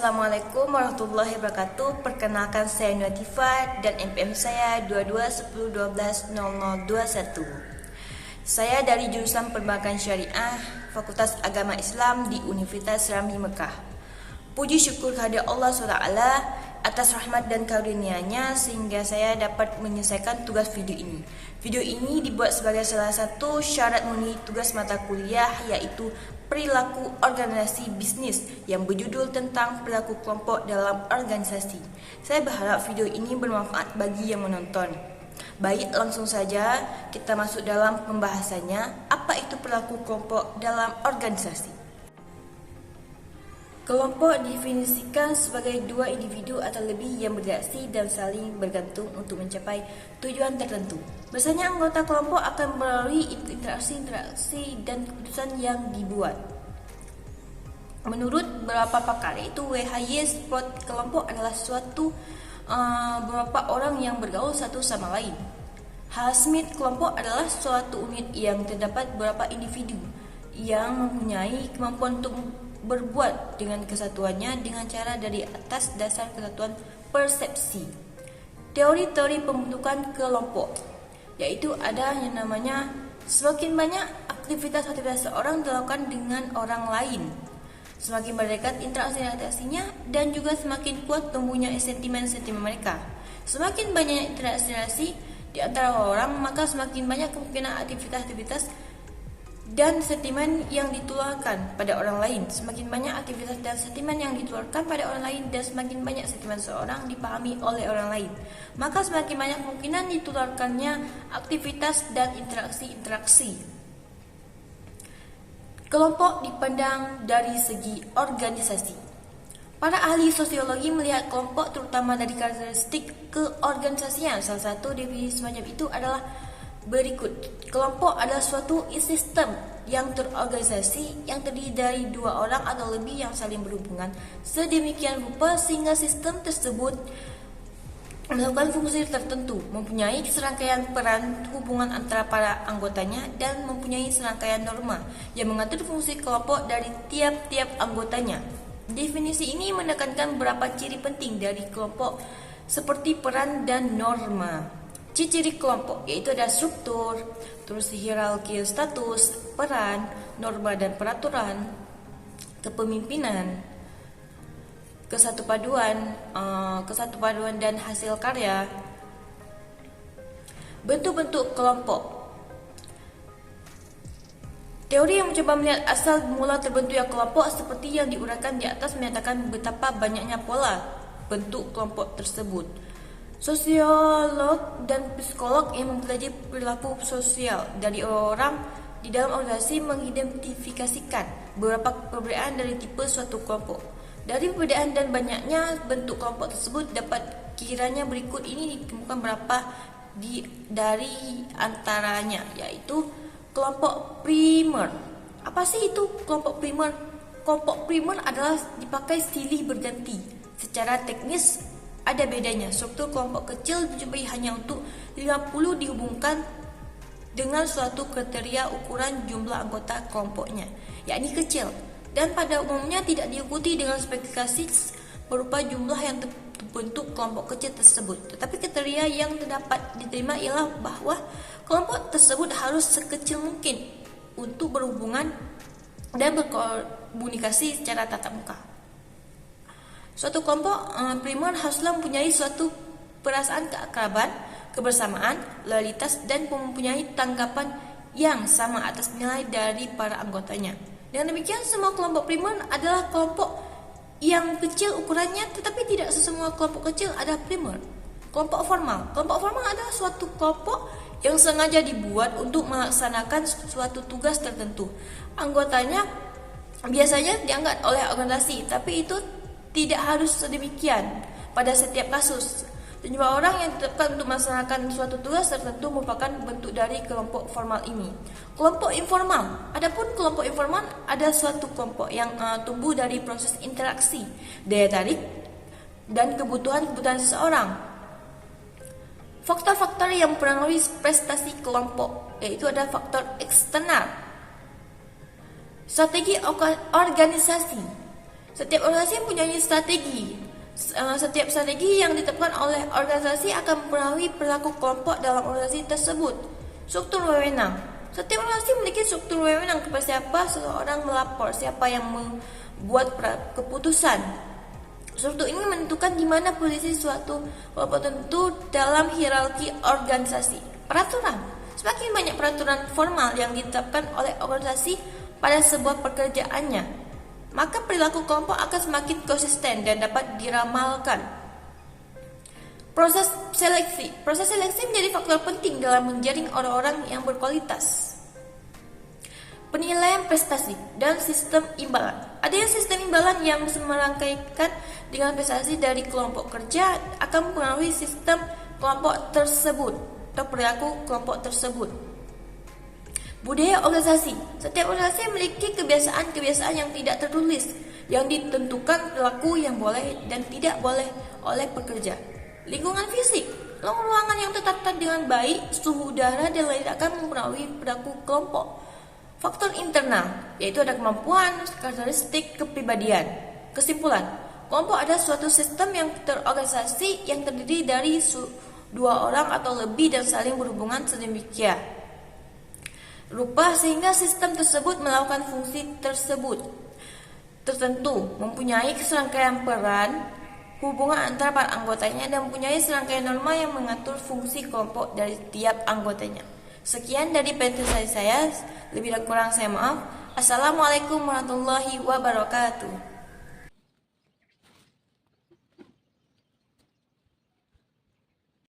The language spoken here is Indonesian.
Assalamualaikum warahmatullahi wabarakatuh. Perkenalkan, saya Notifa dan NPM saya 2210120021. Saya dari jurusan Perbankan Syariah, Fakultas Agama Islam di Universitas Ramli Mekah. Puji syukur kehadirat Allah SWT atas rahmat dan karunia-Nya sehingga saya dapat menyelesaikan tugas video ini. Video ini dibuat sebagai salah satu syarat memenuhi tugas mata kuliah, yaitu perilaku organisasi bisnis yang berjudul tentang perilaku kelompok dalam organisasi. Saya berharap video ini bermanfaat bagi yang menonton. Baik, langsung saja kita masuk dalam pembahasannya. Apa itu perilaku kelompok dalam organisasi? Kelompok definisikan sebagai dua individu atau lebih yang berinteraksi dan saling bergantung untuk mencapai tujuan tertentu. Biasanya anggota kelompok akan melalui interaksi dan keputusan yang dibuat. Menurut beberapa pakar, itu WHY, sport kelompok adalah suatu beberapa orang yang bergaul satu sama lain. Hal Smith, kelompok adalah suatu unit yang terdapat beberapa individu yang mempunyai kemampuan untuk berbuat dengan kesatuannya dengan cara dari atas dasar kesatuan persepsi. Teori-teori pembentukan kelompok, yaitu ada yang namanya semakin banyak aktivitas seorang dilakukan dengan orang lain, semakin berdekat interaksinya, dan juga semakin kuat tumbuhnya sentimen-sentimen mereka. Semakin banyak interaksi di antara orang, maka semakin banyak kemungkinan aktivitas dan sentimen yang ditularkan pada orang lain. Semakin banyak aktivitas dan sentimen yang ditularkan pada orang lain dan semakin banyak sentimen seorang dipahami oleh orang lain, maka semakin banyak kemungkinan ditularkannya aktivitas dan interaksi. Kelompok dipandang dari segi organisasi. Para ahli sosiologi melihat kelompok terutama dari karakteristik keorganisasian. Salah satu definisi semacam itu adalah berikut. Kelompok adalah suatu sistem yang terorganisasi yang terdiri dari dua orang atau lebih yang saling berhubungan sedemikian rupa sehingga sistem tersebut melakukan fungsi tertentu, mempunyai serangkaian peran hubungan antara para anggotanya, dan mempunyai serangkaian norma yang mengatur fungsi kelompok dari tiap-tiap anggotanya. Definisi ini menekankan beberapa ciri penting dari kelompok seperti peran dan norma. Ciri-ciri kelompok yaitu ada struktur, terus hierarki status, peran, norma dan peraturan, kepemimpinan, kesatupaduan dan hasil karya. Bentuk-bentuk kelompok. Teori yang mencoba melihat asal mula terbentuknya kelompok seperti yang diuraikan di atas menyatakan betapa banyaknya pola bentuk kelompok tersebut. Sosiolog dan psikolog yang mempelajari perilaku sosial dari orang di dalam organisasi mengidentifikasikan beberapa perbedaan dari tipe suatu kelompok. Dari perbedaan dan banyaknya bentuk kelompok tersebut dapat kiranya berikut ini ditemukan beberapa dari antaranya, yaitu kelompok primer. Apa sih itu kelompok primer? Kelompok primer adalah dipakai silih berganti. Secara teknis ada bedanya. Struktur kelompok kecil dijumpai hanya untuk 50 dihubungkan dengan suatu kriteria ukuran jumlah anggota kelompoknya, yakni kecil, dan pada umumnya tidak diikuti dengan spesifikasi berupa jumlah yang terbentuk kelompok kecil tersebut. Tetapi kriteria yang dapat diterima ialah bahwa kelompok tersebut harus sekecil mungkin untuk berhubungan dan berkomunikasi secara tatap muka. Suatu kelompok primer haruslah mempunyai suatu perasaan keakraban, kebersamaan, loyalitas, dan mempunyai tanggapan yang sama atas nilai dari para anggotanya. Dengan demikian, semua kelompok primer adalah kelompok yang kecil ukurannya, tetapi tidak semua kelompok kecil adalah primer. Kelompok formal. Kelompok formal adalah suatu kelompok yang sengaja dibuat untuk melaksanakan suatu tugas tertentu. Anggotanya biasanya diangkat oleh organisasi, tapi itu tidak harus sedemikian pada setiap kasus. Jumlah orang yang ditetapkan untuk melaksanakan suatu tugas tertentu merupakan bentuk dari kelompok formal ini. Kelompok informal. Adapun kelompok informal ada suatu kelompok yang tumbuh dari proses interaksi, daya tarik, dan kebutuhan seseorang. Faktor-faktor yang mempengaruhi prestasi kelompok yaitu ada faktor eksternal, strategi organisasi, Setiap organisasi mempunyai strategi. Setiap strategi yang ditetapkan oleh organisasi akan mempengaruhi perilaku kelompok dalam organisasi tersebut. Struktur wewenang. Setiap organisasi memiliki struktur wewenang kepada siapa seseorang melapor, siapa yang membuat keputusan. Struktur ini menentukan di mana posisi suatu kelompok tertentu dalam hierarki organisasi. Peraturan. Semakin banyak peraturan formal yang ditetapkan oleh organisasi pada sebuah pekerjaannya, maka perilaku kelompok akan semakin konsisten dan dapat diramalkan. Proses seleksi. Proses seleksi menjadi faktor penting dalam menjaring orang-orang yang berkualitas. Penilaian prestasi dan sistem imbalan. Adanya sistem imbalan yang merangkaikan dengan prestasi dari kelompok kerja akan mempengaruhi sistem kelompok tersebut atau perilaku kelompok tersebut. Budaya organisasi. Setiap organisasi memiliki kebiasaan-kebiasaan yang tidak tertulis yang ditentukan perilaku yang boleh dan tidak boleh oleh pekerja. Lingkungan fisik. Ruangan yang tertata dengan baik, suhu udara dan lain akan mempengaruhi perilaku kelompok. Faktor internal, yaitu ada kemampuan, karakteristik, kepribadian. Kesimpulan, kelompok adalah suatu sistem yang terorganisasi yang terdiri dari dua orang atau lebih dan saling berhubungan sedemikian rupa sehingga sistem tersebut melakukan fungsi tersebut tertentu, mempunyai serangkaian peran, hubungan antara para anggotanya, dan mempunyai serangkaian norma yang mengatur fungsi kelompok dari tiap anggotanya. Sekian dari presentasi saya, lebih dan kurang saya maaf. Assalamualaikum warahmatullahi wabarakatuh.